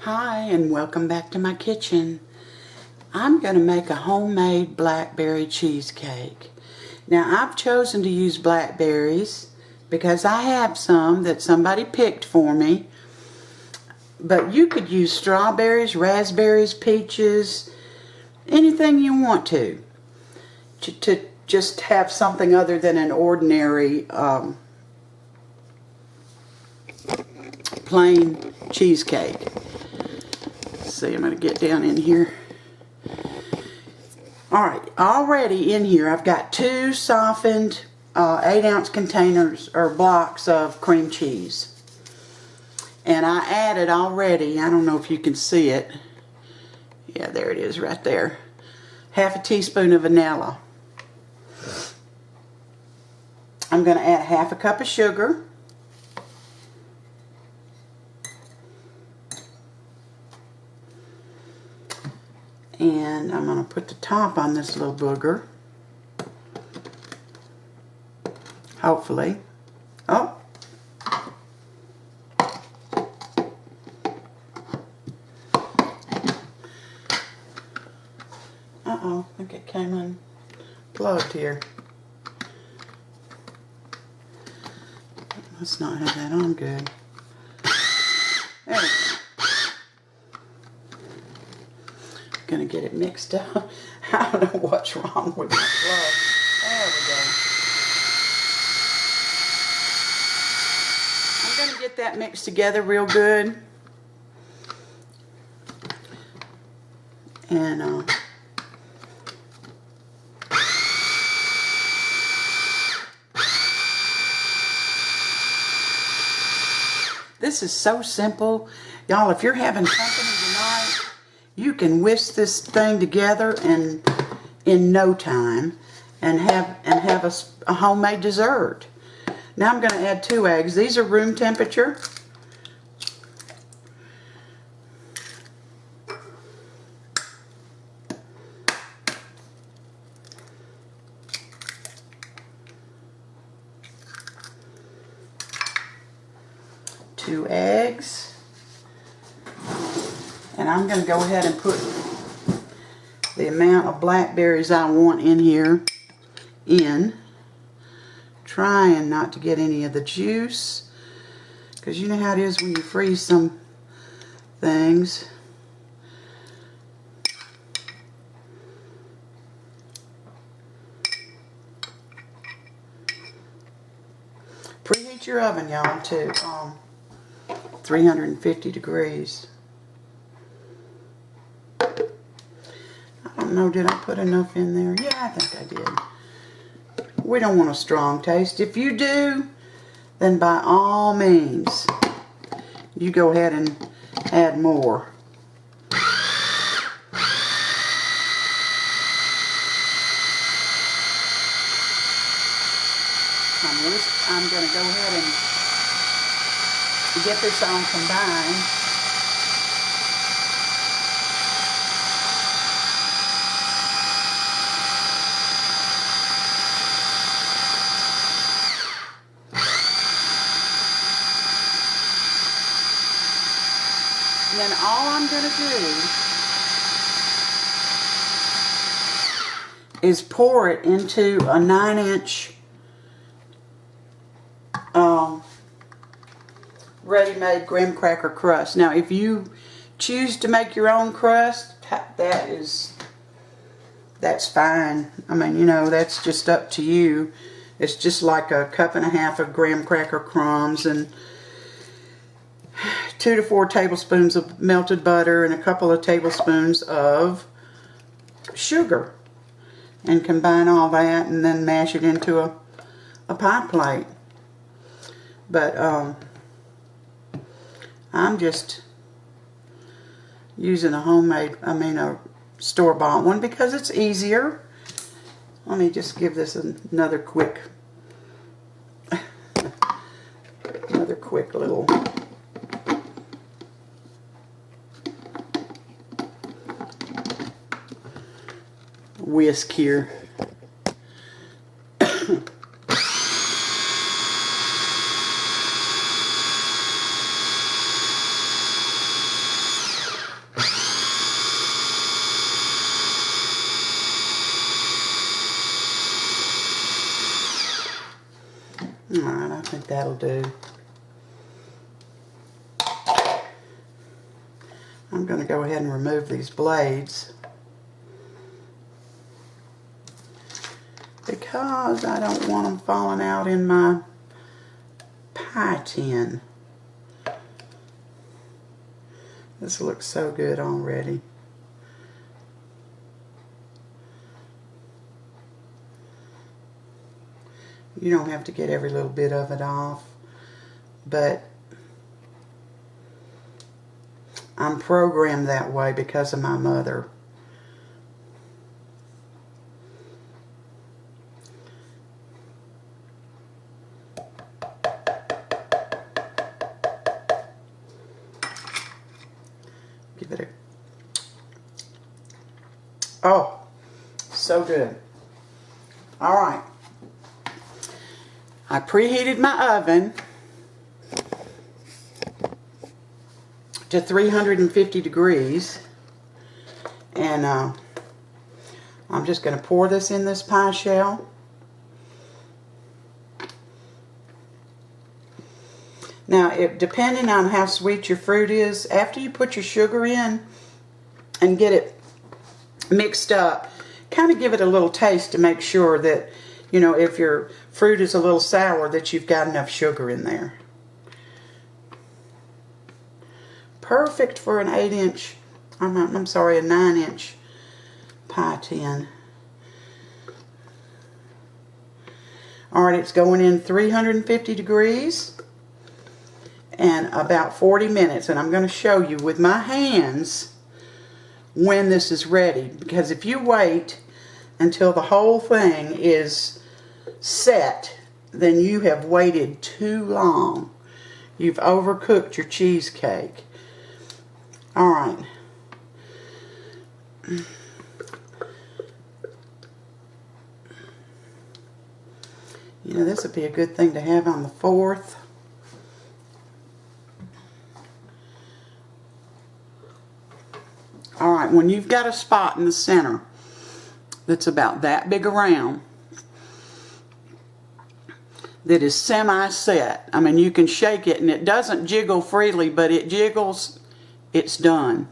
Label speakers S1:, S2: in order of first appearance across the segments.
S1: Hi, and welcome back to my kitchen. I'm going to make a homemade blackberry cheesecake. Now, I've chosen to use blackberries because I have some that somebody picked for me. But you could use strawberries, raspberries, peaches, anything you want to just have something other than an ordinary plain cheesecake. See, I'm going to get down in here. Alright, already in here I've got 2 softened 8-ounce containers or blocks of cream cheese. And I added already, I don't know if you can see it. Yeah, there it is right there. Half a teaspoon of vanilla. I'm going to add half a cup of sugar. And I'm going to put the top on this little booger. Hopefully. Oh. Uh-oh, I think it came unplugged here. Let's not have that on good. There we go. Gonna get it mixed up. I don't know what's wrong with my plug. There we go. I'm gonna get that mixed together real good. And this is so simple. Y'all, if you're having company tonight, you can whisk this thing together in no time and have a homemade dessert. Now I'm going to add 2 eggs. These are room temperature. Two eggs. And I'm going to go ahead and put the amount of blackberries I want in here trying not to get any of the juice, because you know how it is when you freeze some things. Preheat your oven, y'all, to 350 degrees. I don't know, did I put enough in there? Yeah, I think I did. We don't want a strong taste. If you do, then by all means, you go ahead and add more. I'm going to go ahead and get this on combined. And then all I'm going to do is pour it into a 9-inch ready-made graham cracker crust. Now, if you choose to make your own crust, that's fine. I mean, you know, that's just up to you. It's just like a 1.5 cups of graham cracker crumbs and 2 to 4 tablespoons of melted butter and a couple of tablespoons of sugar, and combine all that and then mash it into a pie plate. But I'm just using a store-bought one because it's easier. Let me just give this another quick little whisk here. Alright, I think that'll do. I'm going to go ahead and remove these blades because I don't want them falling out in my pie tin. This looks so good already. You don't have to get every little bit of it off, but I'm programmed that way because of my mother. Give it a... Oh, so good. All right. I preheated my oven to 350 degrees, and I'm just going to pour this in this pie shell. Now, depending on how sweet your fruit is, after you put your sugar in and get it mixed up, kind of give it a little taste to make sure that, you know, if your fruit is a little sour, that you've got enough sugar in there. Perfect for an 8-inch, I'm sorry, a 9-inch pie tin. Alright, it's going in 350 degrees and about 40 minutes. And I'm going to show you with my hands when this is ready. Because if you wait until the whole thing is set, then you have waited too long. You've overcooked your cheesecake. Alright. You know, this would be a good thing to have on the 4th. Alright, when you've got a spot in the center that's about that big around, that is semi-set. I mean, you can shake it and it doesn't jiggle freely, but it jiggles. It's done.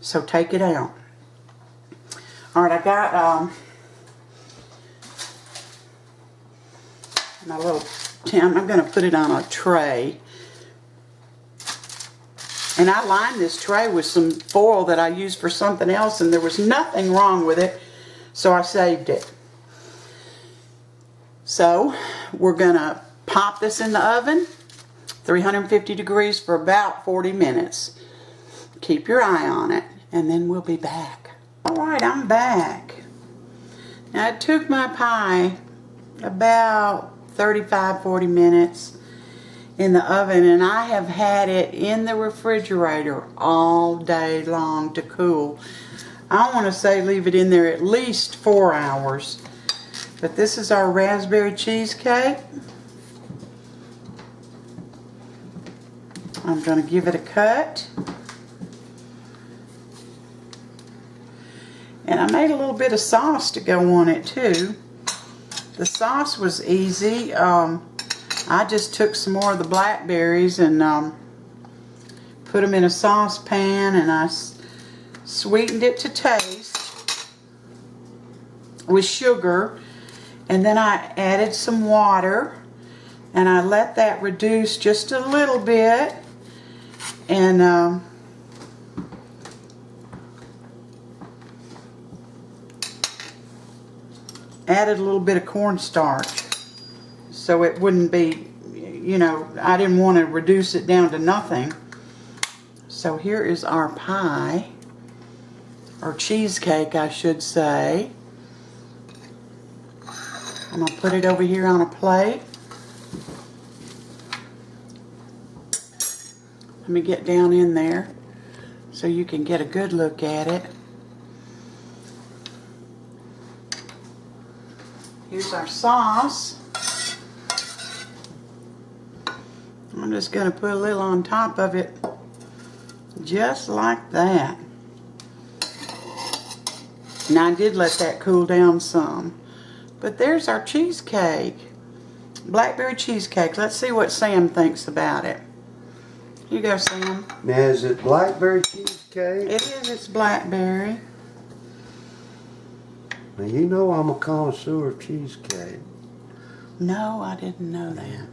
S1: So take it out. Alright, I got my little tin. I'm going to put it on a tray. And I lined this tray with some foil that I used for something else, and there was nothing wrong with it, so I saved it. So we're going to pop this in the oven, 350 degrees for about 40 minutes. Keep your eye on it, and then we'll be back. Alright, I'm back. Now, it took my pie about 35-40 minutes in the oven, and I have had it in the refrigerator all day long to cool. I want to say leave it in there at least 4 hours. But this is our raspberry cheesecake. I'm going to give it a cut. And I made a little bit of sauce to go on it too. The sauce was easy. I just took some more of the blackberries and put them in a saucepan, and I sweetened it to taste with sugar, and then I added some water, and I let that reduce just a little bit, and added a little bit of cornstarch so it wouldn't be, you know, I didn't want to reduce it down to nothing. So here is our pie, or cheesecake I should say. I'm going to put it over here on a plate. Let me get down in there so you can get a good look at it. Here's our sauce. I'm just going to put a little on top of it, just like that. Now, I did let that cool down some. But there's our cheesecake. Blackberry cheesecake. Let's see what Sam thinks about it. Here you go, Sam.
S2: Now, is it blackberry cheesecake?
S1: It is. It's blackberry.
S2: Now, you know I'm a connoisseur of cheesecake.
S1: No, I didn't know that.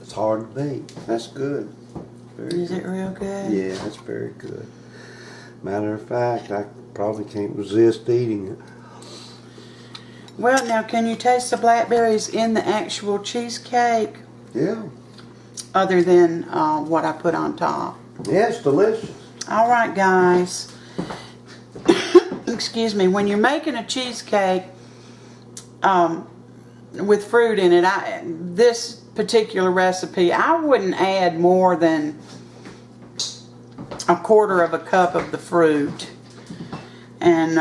S2: It's hard to beat. That's good. Very
S1: Is
S2: good.
S1: it real good?
S2: Yeah, that's very good. Matter of fact, I probably can't resist eating it.
S1: Well, now, can you taste the blackberries in the actual cheesecake
S2: Yeah.
S1: other than what I put on top?
S2: Yeah, it's delicious.
S1: All right, guys. Excuse me. When you're making a cheesecake with fruit in it, this particular recipe, I wouldn't add more than a quarter of a cup of the fruit. And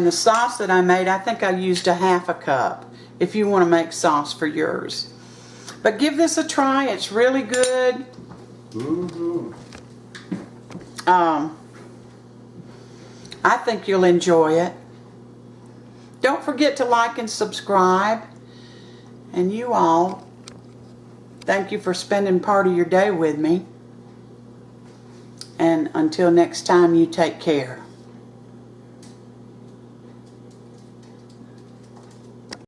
S1: the sauce that I made, I think I used a half a cup if you want to make sauce for yours. But give this a try. It's really good.
S2: Mm-hmm.
S1: I think you'll enjoy it. Don't forget to like and subscribe. And you all, thank you for spending part of your day with me. And until next time, you take care.